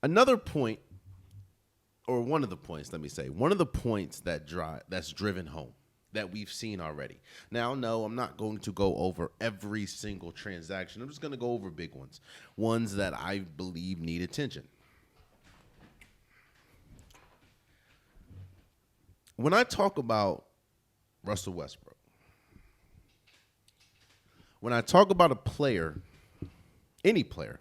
Another point, or one of the points, let me say, one of the points that's driven home that we've seen already. Now, no, I'm not going to go over every single transaction. I'm just going to go over big ones that I believe need attention. When I talk about Russell Westbrook, when I talk about a player, any player,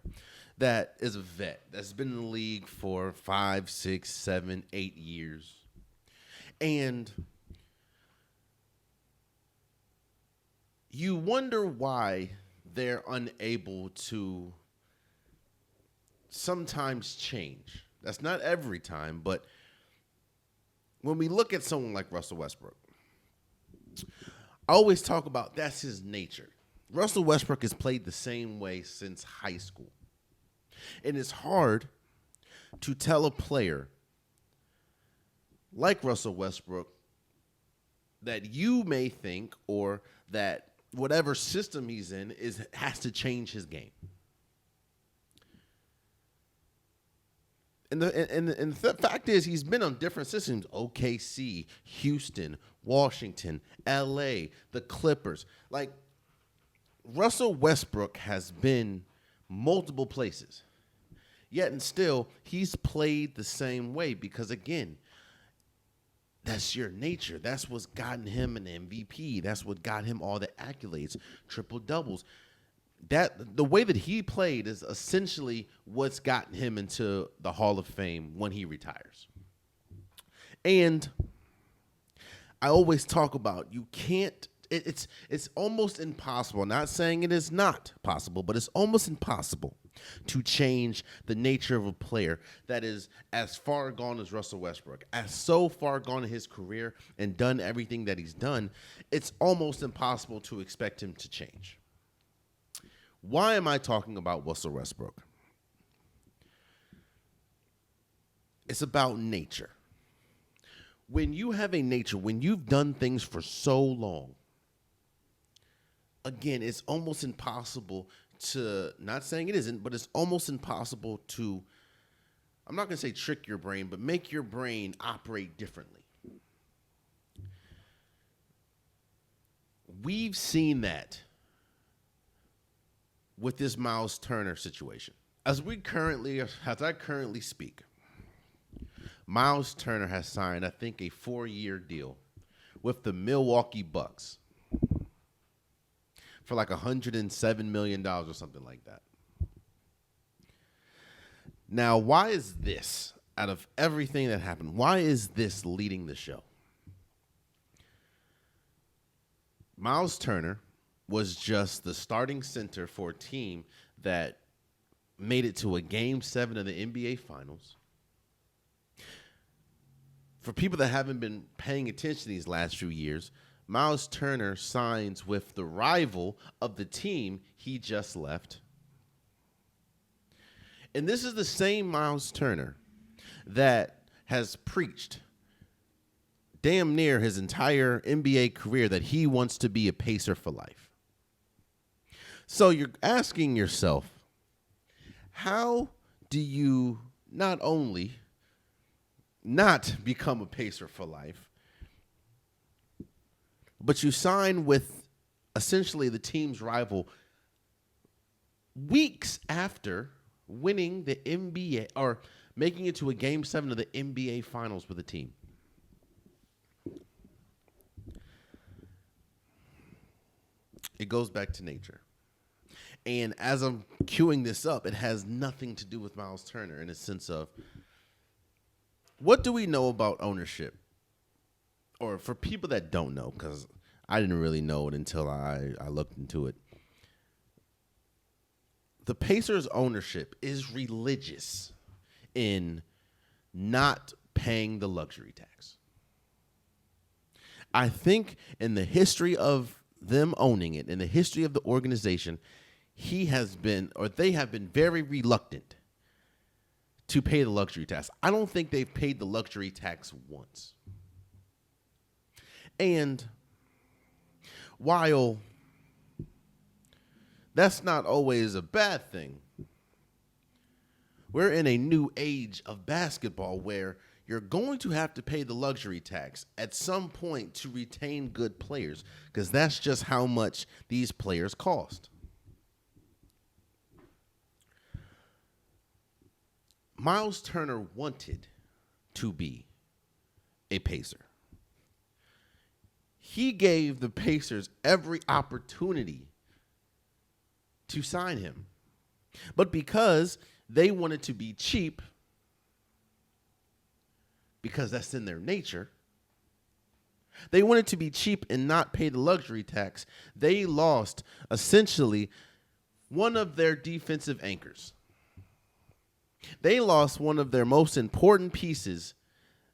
that is a vet, that's been in the league for 5, 6, 7, 8 years, and you wonder why they're unable to sometimes change. That's not every time, but when we look at someone like Russell Westbrook, I always talk about that's his nature. Russell Westbrook has played the same way since high school. And it's hard to tell a player like Russell Westbrook that you may think, or that whatever system he's in has to change his game. And the fact is, he's been on different systems: OKC, Houston, Washington, LA, the Clippers. Like, Russell Westbrook has been multiple places. Yet and still, he's played the same way because, again, that's your nature. That's what's gotten him an MVP. That's what got him all the accolades, triple doubles. That the way that he played is essentially what's gotten him into the Hall of Fame when he retires. And I always talk about, you can't. It's almost impossible. Not saying it is not possible, but it's almost impossible to change the nature of a player that is as far gone as Russell Westbrook, as so far gone in his career and done everything that he's done. It's almost impossible to expect him to change. Why am I talking about Russell Westbrook? It's about nature. When you have a nature, when you've done things for so long, again, it's almost impossible to, not saying it isn't, but it's almost impossible to, I'm not going to say trick your brain, but make your brain operate differently. We've seen that with this Myles Turner situation. As I currently speak, Myles Turner has signed, I think, a 4-year deal with the Milwaukee Bucks for like $107 million or something like that. Now, why is this, out of everything that happened, why is this leading the show? Myles Turner was just the starting center for a team that made it to a Game 7 of the NBA Finals. For people that haven't been paying attention these last few years, Myles Turner signs with the rival of the team he just left. And this is the same Myles Turner that has preached damn near his entire NBA career that he wants to be a Pacer for life. So you're asking yourself, how do you not only not become a Pacer for life, but you sign with essentially the team's rival weeks after winning the NBA or making it to a Game 7 of the NBA Finals with the team? It goes back to nature. And as I'm queuing this up, it has nothing to do with Myles Turner in a sense of, what do we know about ownership? Or for people that don't know, because I didn't really know it until I looked into it. The Pacers' ownership is religious in not paying the luxury tax. I think in the history of them owning it, in the history of the organization, they have been very reluctant to pay the luxury tax. I don't think they've paid the luxury tax once. And while that's not always a bad thing, We're in a new age of basketball where you're going to have to pay the luxury tax at some point to retain good players because that's just how much these players cost. Myles Turner wanted to be a Pacer. He gave the Pacers every opportunity to sign him. But because they wanted to be cheap, because that's in their nature, they wanted to be cheap and not pay the luxury tax. They lost essentially one of their defensive anchors. They lost one of their most important pieces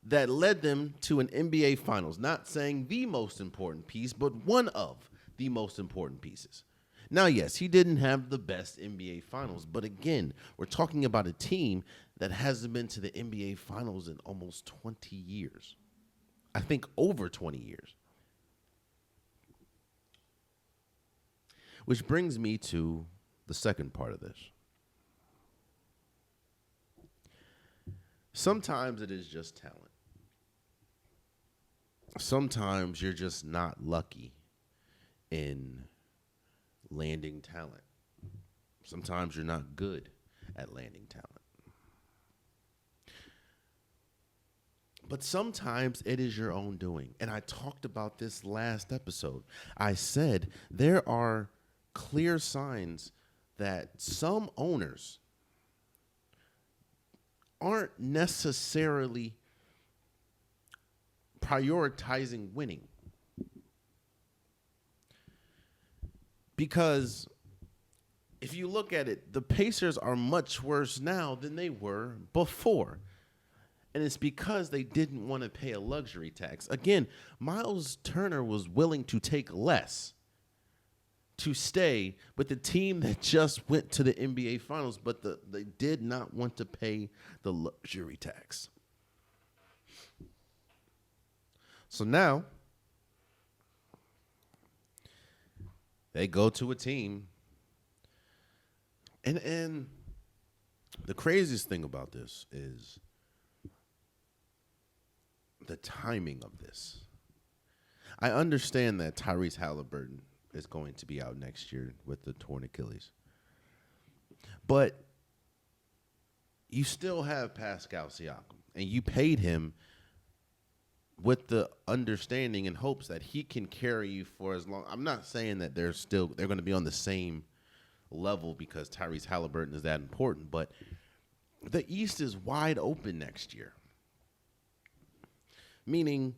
that led them to an NBA Finals. Not saying the most important piece, but one of the most important pieces. Now, yes, he didn't have the best NBA Finals, but again, we're talking about a team that hasn't been to the NBA Finals in almost 20 years. I think over 20 years. Which brings me to the second part of this. Sometimes it is just talent. Sometimes you're just not lucky in landing talent. Sometimes you're not good at landing talent. But sometimes it is your own doing. And I talked about this last episode. I said there are clear signs that some owners aren't necessarily prioritizing winning. Because if you look at it, the Pacers are much worse now than they were before. And it's because they didn't want to pay a luxury tax. Again, Myles Turner was willing to take less to stay with the team that just went to the NBA Finals, but they did not want to pay the luxury tax. So now they go to a team, and the craziest thing about this is the timing of this. I understand that Tyrese Halliburton is going to be out next year with the torn Achilles. But you still have Pascal Siakam, and you paid him with the understanding and hopes that he can carry you for as long. I'm not saying that they're going to be on the same level because Tyrese Halliburton is that important, but the East is wide open next year. Meaning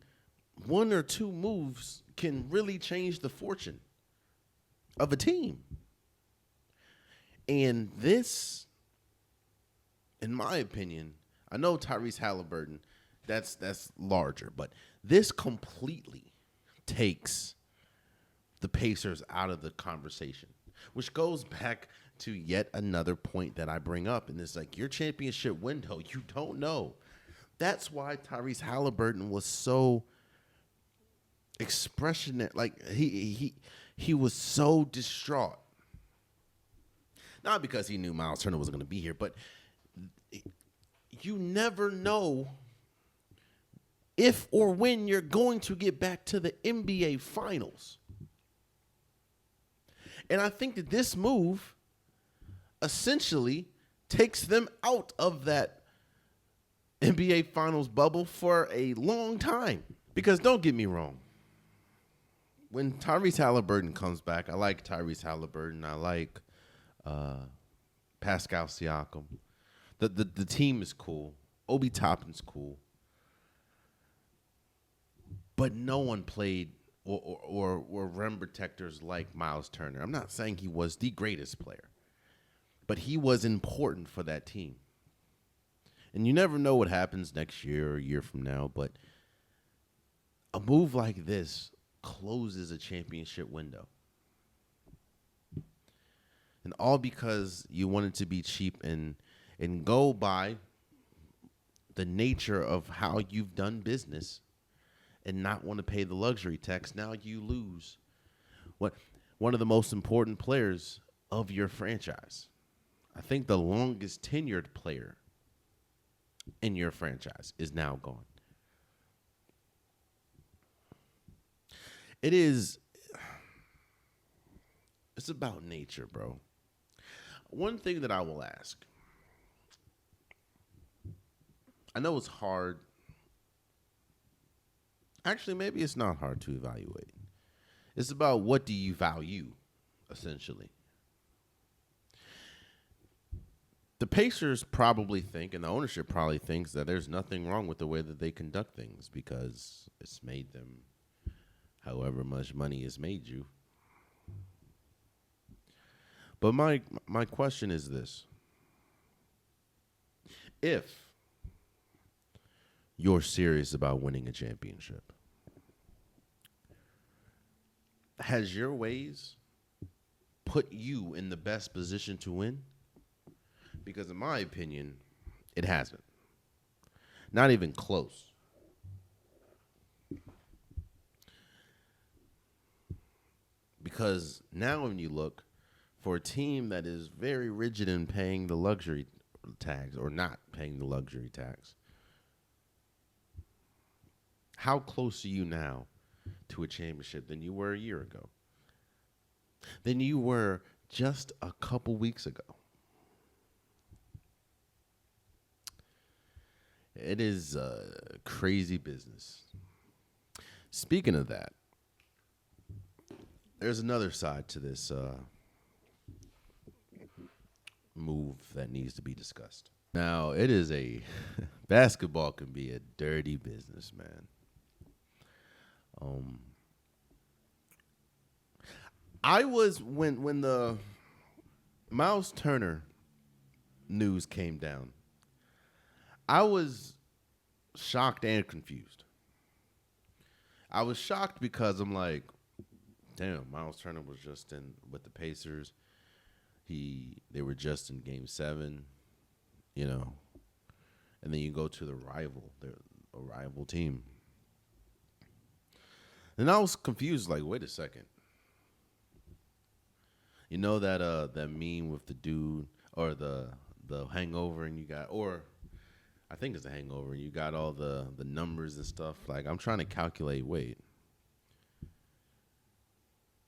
one or two moves can really change the fortune of a team. And this, in my opinion, I know Tyrese Halliburton, that's larger, but this completely takes the Pacers out of the conversation, which goes back to yet another point that I bring up. And it's like your championship window, you don't know. That's why Tyrese Halliburton was so expressionate. Like he was so distraught. Not because he knew Myles Turner was going to be here, but you never know if or when you're going to get back to the NBA Finals. And I think that this move essentially takes them out of that NBA Finals bubble for a long time. Because don't get me wrong, when Tyrese Halliburton comes back, I like Tyrese Halliburton. I like Pascal Siakam. The team is cool. Obi Toppin's cool. But no one played or were rim protectors like Myles Turner. I'm not saying he was the greatest player, but he was important for that team. And you never know what happens next year or a year from now, but a move like this closes a championship window. And all because you wanted to be cheap and go by the nature of how you've done business and not want to pay the luxury tax. Now you lose one of the most important players of your franchise. I think the longest tenured player in your franchise is now gone. It is. It's about nature, bro. One thing that I will ask. I know it's hard. Actually, maybe it's not hard to evaluate. It's about what do you value, essentially. The Pacers probably think, and the ownership probably thinks, that there's nothing wrong with the way that they conduct things because it's made them however much money it's made you. But my question is this. If you're serious about winning a championship, has your ways put you in the best position to win? Because in my opinion, it hasn't. Not even close. Because now when you look for a team that is very rigid in paying the luxury tax or not paying the luxury tax, how close are you now to a championship than you were a year ago? Than you were just a couple weeks ago? It is crazy business. Speaking of that, there's another side to this move that needs to be discussed. Now, it is a basketball can be a dirty business, man. I was when the Myles Turner news came down, I was shocked and confused. I was shocked because I'm like, damn, Myles Turner was just in with the Pacers. They were just in Game 7, you know, and then you go to a rival team. And I was confused, like, wait a second. You know that meme with the dude or the hangover, and you got, or I think it's the hangover, and you got all the numbers and stuff. Like, I'm trying to calculate, wait.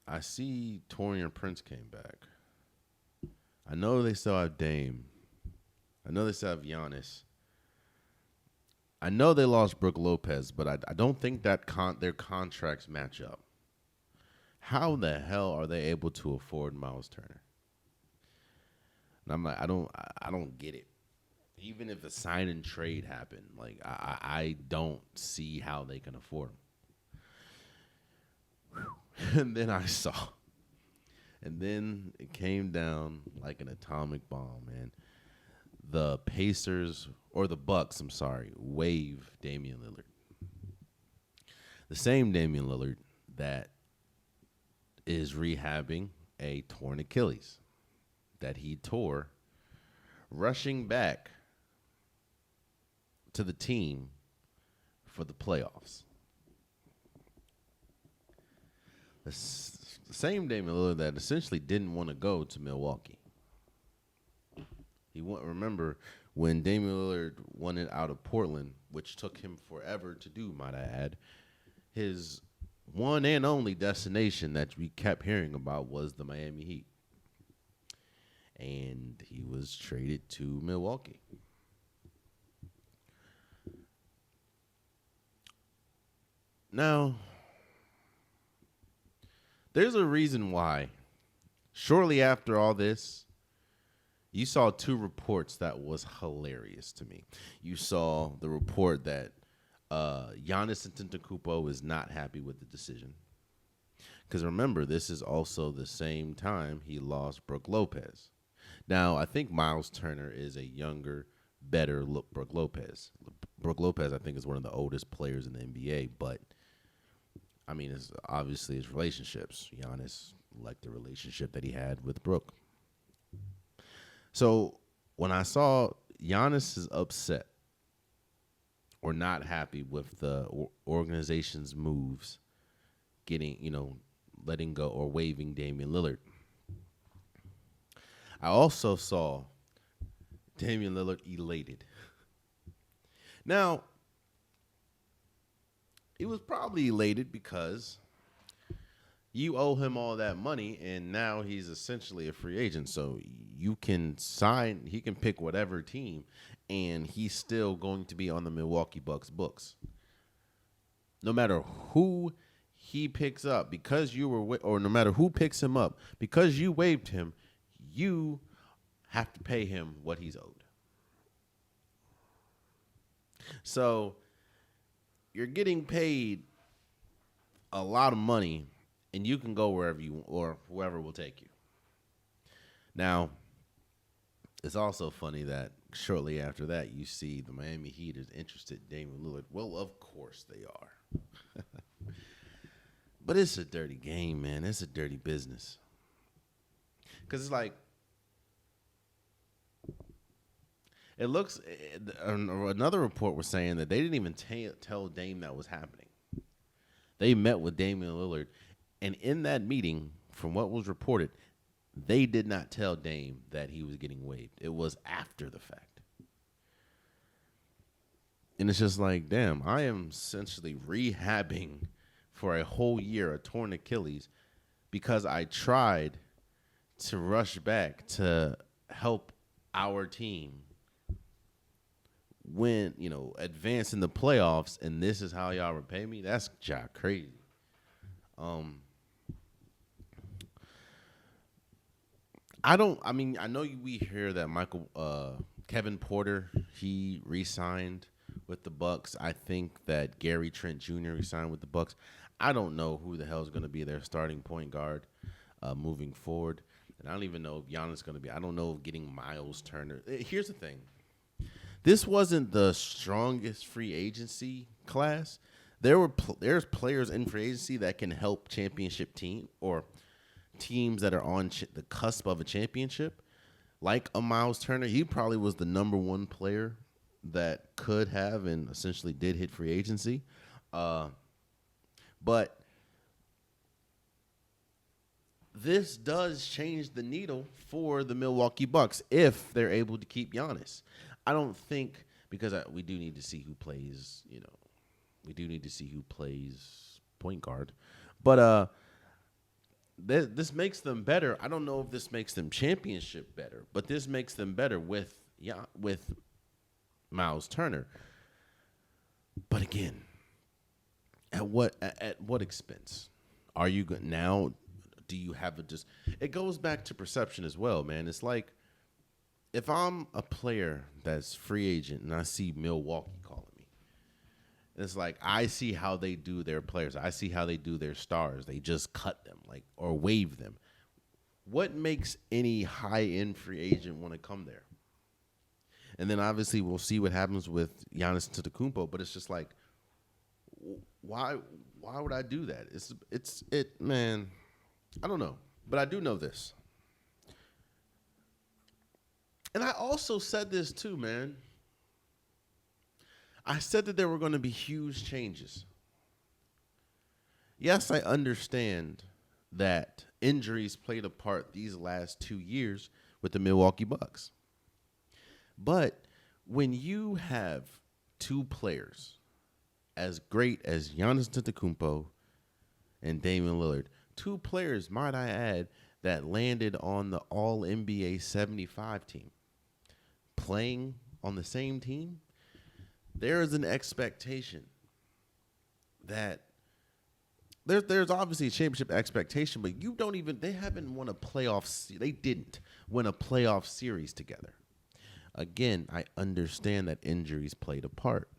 I see Torian Prince came back. I know they still have Dame. I know they still have Giannis. I know they lost Brook Lopez, but I don't think that their contracts match up. How the hell are they able to afford Myles Turner? And I'm like, I don't get it. Even if a sign and trade happened, like I don't see how they can afford him. And then I saw, and then it came down like an atomic bomb, man. The Pacers, or the Bucks, I'm sorry, waive Damian Lillard. The same Damian Lillard that is rehabbing a torn Achilles that he tore rushing back to the team for the playoffs. The same Damian Lillard that essentially didn't want to go to Milwaukee. Remember when Damian Lillard wanted out of Portland, which took him forever to do, might I add, his one and only destination that we kept hearing about was the Miami Heat. And he was traded to Milwaukee. Now, there's a reason why. Shortly after all this, you saw two reports that was hilarious to me. You saw the report that Giannis Antetokounmpo is not happy with the decision. Because remember, this is also the same time he lost Brook Lopez. Now, I think Myles Turner is a younger, better Brook Lopez. Brook Lopez, I think, is one of the oldest players in the NBA, but I mean, it's obviously his relationships. Giannis liked the relationship that he had with Brook. So when I saw Giannis is upset or not happy with the organization's moves, letting go or waiving Damian Lillard, I also saw Damian Lillard elated. Now, he was probably elated because you owe him all that money, and now he's essentially a free agent. So you can sign, he can pick whatever team, and he's still going to be on the Milwaukee Bucks books. No matter who he picks up, because you were, or no matter who picks him up, because you waived him, you have to pay him what he's owed. So you're getting paid a lot of money, and you can go wherever you or whoever will take you. Now, it's also funny that shortly after that, you see the Miami Heat is interested in Damian Lillard. Well, of course they are. But it's a dirty game, man. It's a dirty business. Because it's like, it looks, another report was saying that they didn't even tell Dame that was happening. They met with Damian Lillard, and in that meeting, from what was reported, they did not tell Dame that he was getting waived. It was after the fact. And it's just like, damn, I am essentially rehabbing for a whole year a torn Achilles because I tried to rush back to help our team win, advance in the playoffs, and this is how y'all repay me? That's just crazy. I know we hear that Kevin Porter, he re-signed with the Bucks. I think that Gary Trent Jr. re-signed with the Bucks. I don't know who the hell is going to be their starting point guard moving forward. And I don't even know if Giannis is going to be. I don't know if getting Myles Turner. Here's the thing. This wasn't the strongest free agency class. There's players in free agency that can help championship team or teams that are on the cusp of a championship, like a Myles Turner. He probably was the number one player that could have and essentially did hit free agency. But this does change the needle for the Milwaukee Bucks if they're able to keep Giannis. I don't think, because we do need to see who plays, we do need to see who plays point guard. But this makes them better. I don't know if this makes them championship better, but this makes them better with Myles Turner. But again, at what expense? Are you good now? Do you have it goes back to perception as well, man. It's like, if I'm a player that's free agent and I see Milwaukee calling me, it's like I see how they do their players. I see how they do their stars. They just cut them or waive them. What makes any high-end free agent want to come there? And then obviously we'll see what happens with Giannis Antetokounmpo, but it's just like, why would I do that? Man, I don't know. But I do know this. And I also said this too, man. I said that there were going to be huge changes. Yes, I understand that injuries played a part these last 2 years with the Milwaukee Bucks. But when you have two players as great as Giannis Antetokounmpo and Damian Lillard, two players, might I add, that landed on the All-NBA 75 team, playing on the same team, there is an expectation that there's obviously a championship expectation, but they haven't won a playoff. They didn't win a playoff series together. Again, I understand that injuries played a part,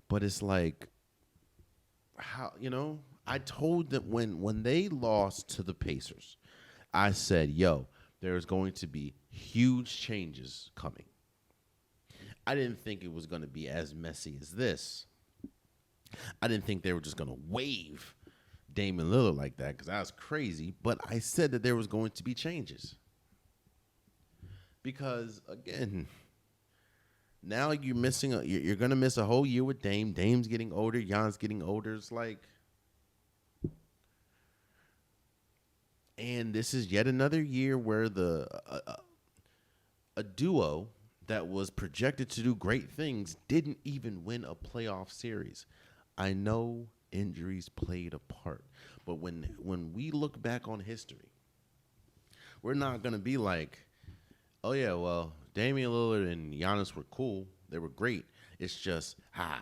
but it's like, how, I told them when they lost to the Pacers, I said, there's going to be huge changes coming. I didn't think it was going to be as messy as this. I didn't think they were just going to waive Damian Lillard like that, because that was crazy. But I said that there was going to be changes. Because, again, now you're going to miss a whole year with Dame. Dame's getting older. Jan's getting older. It's like, and this is yet another year where a duo that was projected to do great things didn't even win a playoff series. I know injuries played a part, but when we look back on history, we're not going to be like, oh, yeah, well, Damian Lillard and Giannis were cool. They were great. It's just,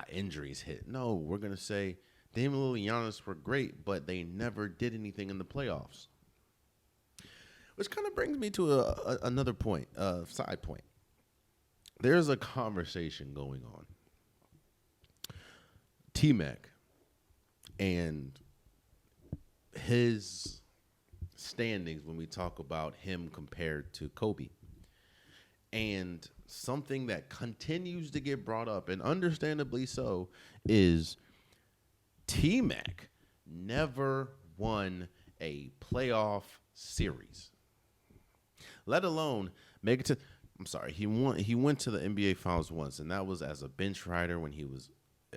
injuries hit. No, we're going to say Damian Lillard and Giannis were great, but they never did anything in the playoffs. Which kind of brings me to another point, side point. There's a conversation going on. T-Mac and his standings when we talk about him compared to Kobe. And something that continues to get brought up, and understandably so, is T-Mac never won a playoff series. Let alone make it to, I'm sorry, he went to the NBA Finals once, and that was as a bench rider when he was,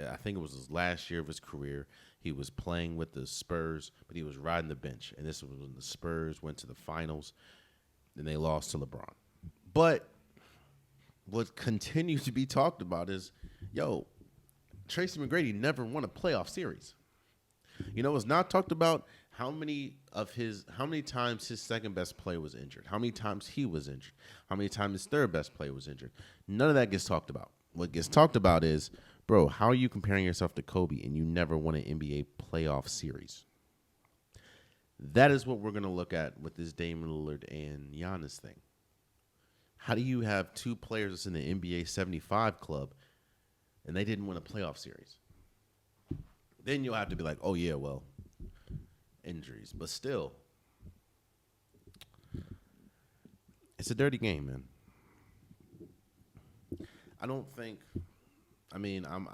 I think it was his last year of his career. He was playing with the Spurs, but he was riding the bench. And this was when the Spurs went to the finals, and they lost to LeBron. But what continues to be talked about is, Tracy McGrady never won a playoff series. It's not talked about how many times his second best player was injured, how many times he was injured, how many times his third best player was injured. None of that gets talked about. What gets talked about is, bro, how are you comparing yourself to Kobe and you never won an NBA playoff series? That is what we're going to look at with this Damian Lillard and Giannis thing. How do you have two players that's in the NBA 75 club and they didn't win a playoff series? Then you'll have to be like, oh, yeah, well, injuries. But still, it's a dirty game, man.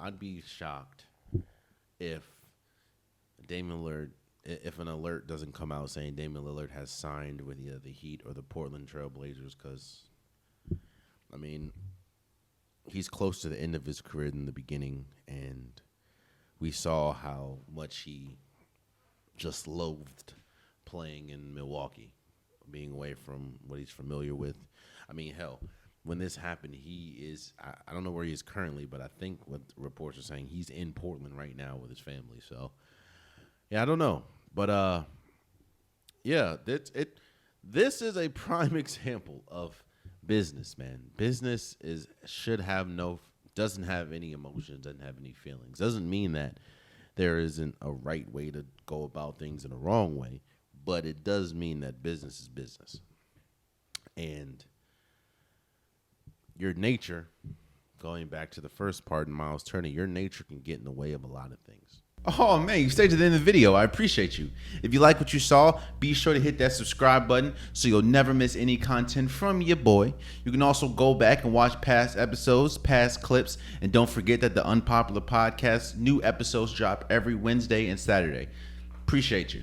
I'd be shocked if Damian Lillard, if an alert doesn't come out saying Damian Lillard has signed with either the Heat or the Portland Trail Blazers, because, he's close to the end of his career than the beginning, and we saw how much he just loathed playing in Milwaukee, being away from what he's familiar with. Hell, when this happened, he is, I don't know where he is currently, but I think what reports are saying, he's in Portland right now with his family. So, yeah, I don't know. But, this is a prime example of business, man. Business doesn't have any emotions, doesn't have any feelings. Doesn't mean that there isn't a right way to go about things and a wrong way, but it does mean that business is business. And your nature, going back to the first part in Myles Turner, your nature can get in the way of a lot of things. Oh, man, you stayed to the end of the video. I appreciate you. If you like what you saw, be sure to hit that subscribe button so you'll never miss any content from your boy. You can also go back and watch past episodes, past clips, and don't forget that the Unpopular Podcast, new episodes drop every Wednesday and Saturday. Appreciate you.